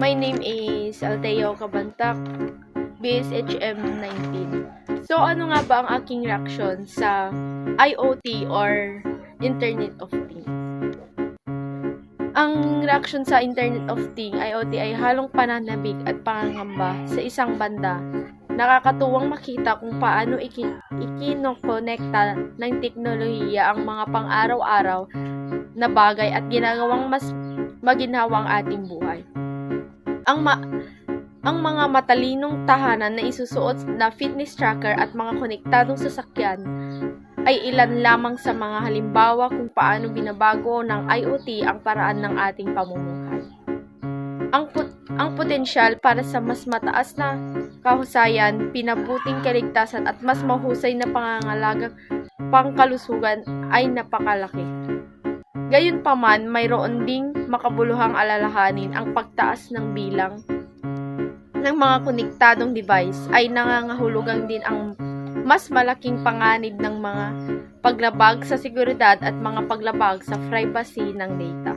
My name is Alteo Cabantac, BSHM 19. So, ano nga ba ang aking reaction sa IoT or Internet of Things? Ang reaction sa Internet of Things, IoT, ay halong pananabik at pangangamba sa isang banda. Nakakatuwang makita kung paano ikinokonekta ng teknolohiya ang mga pang-araw-araw na bagay at ginagawang mas maginhawa ang ating buhay. Ang mga matalinong tahanan na isusuot na fitness tracker at mga konektadong sasakyan ay ilan lamang sa mga halimbawa kung paano binabago ng IoT ang paraan ng ating pamumuhay. Ang potensyal para sa mas mataas na kahusayan, pinabuting kaligtasan at mas mahusay na pangangalagang pangkalusugan ay napakalaki. Gayunpaman, mayroon ding makabuluhang alalahanin ang pagtaas ng bilang ng mga konektadong device ay nangangahulugan din ang mas malaking panganib ng mga paglabag sa seguridad at mga paglabag sa privacy ng data.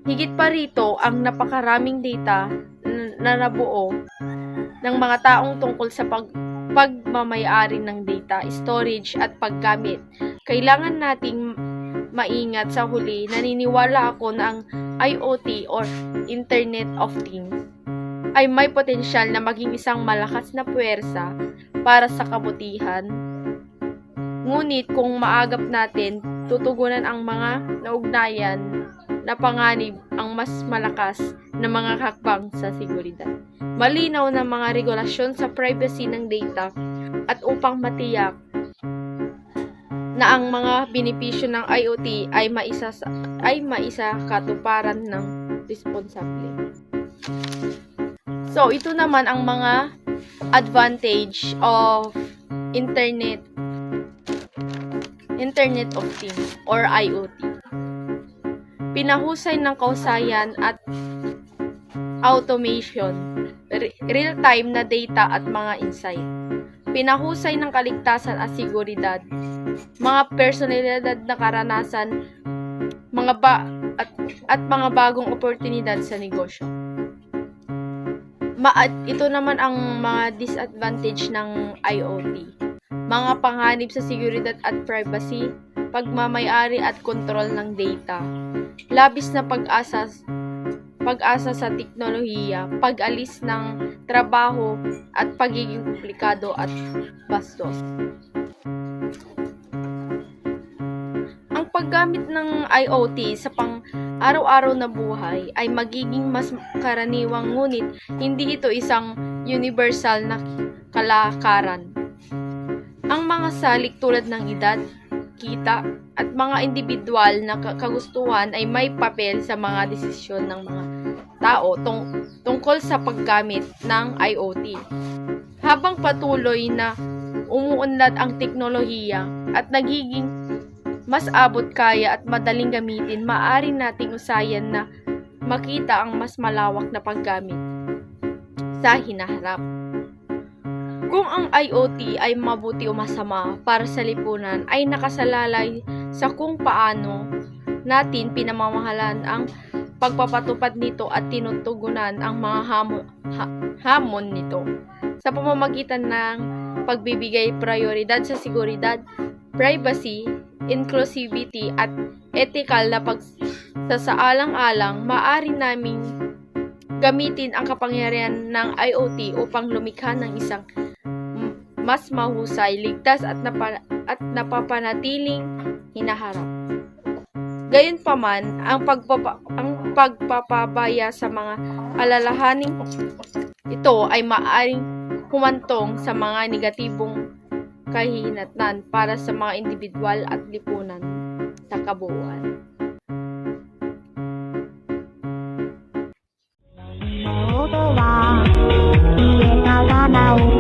Higit pa rito, ang napakaraming data na nabuo ng mga taong tungkol sa pagmamayari ng data, storage at paggamit. Kailangan nating maingat. Sa huli, naniniwala ako na ang IoT or Internet of Things ay may potensyal na maging isang malakas na puwersa para sa kabutihan. Ngunit kung maagap natin, tutugunan ang mga naugnayan na panganib ang mas malakas na mga hakbang sa seguridad. Malinaw na mga regulasyon sa privacy ng data at upang matiyak na ang mga benepisyo ng IoT ay maisa katuparan ng responsable. So, ito naman ang mga advantage of Internet of Things or IoT. Pinahusay ng kausayan at automation, real-time na data at mga insight. Pinahusay ng kaligtasan at seguridad, mga personalidad na karanasan, at mga bagong oportunidad sa negosyo. Ito naman ang mga disadvantage ng IoT. Mga panganib sa seguridad at privacy, pagmamayari at kontrol ng data, labis na pag-asa sa teknolohiya, pag-alis ng trabaho at pagiging komplikado at bastos. Ang paggamit ng IoT sa pang-araw-araw na buhay ay magiging mas karaniwang, ngunit hindi ito isang universal na kalakaran. Ang mga salik tulad ng edad, kita, at mga individual na kagustuhan ay may papel sa mga desisyon ng mga tao tungkol sa paggamit ng IoT. Habang patuloy na umuunlad ang teknolohiya at nagiging mas abot kaya at madaling gamitin, maaari nating usayan na makita ang mas malawak na paggamit sa hinaharap. Kung ang IoT ay mabuti o masama para sa lipunan ay nakasalalay sa kung paano natin pinamamahalan ang pagpapatupad nito at tinutugunan ang mga hamon nito sa pamamagitan ng pagbibigay prioridad sa seguridad, privacy, inclusivity at ethical na pagsasaalang-alang. Maaari naming gamitin ang kapangyarihan ng IoT upang lumikha ng isang mas mahusay, ligtas at napapanatiling hinaharap. Gayunpaman, ang pagpapabaya sa mga alalahaning ito ay maaaring humantong sa mga negatibong kahihinatnan para sa mga individual at lipunan sa kabuuan. Hãy subscribe cho kênh Ghiền Mì Gõ để không bỏ lỡ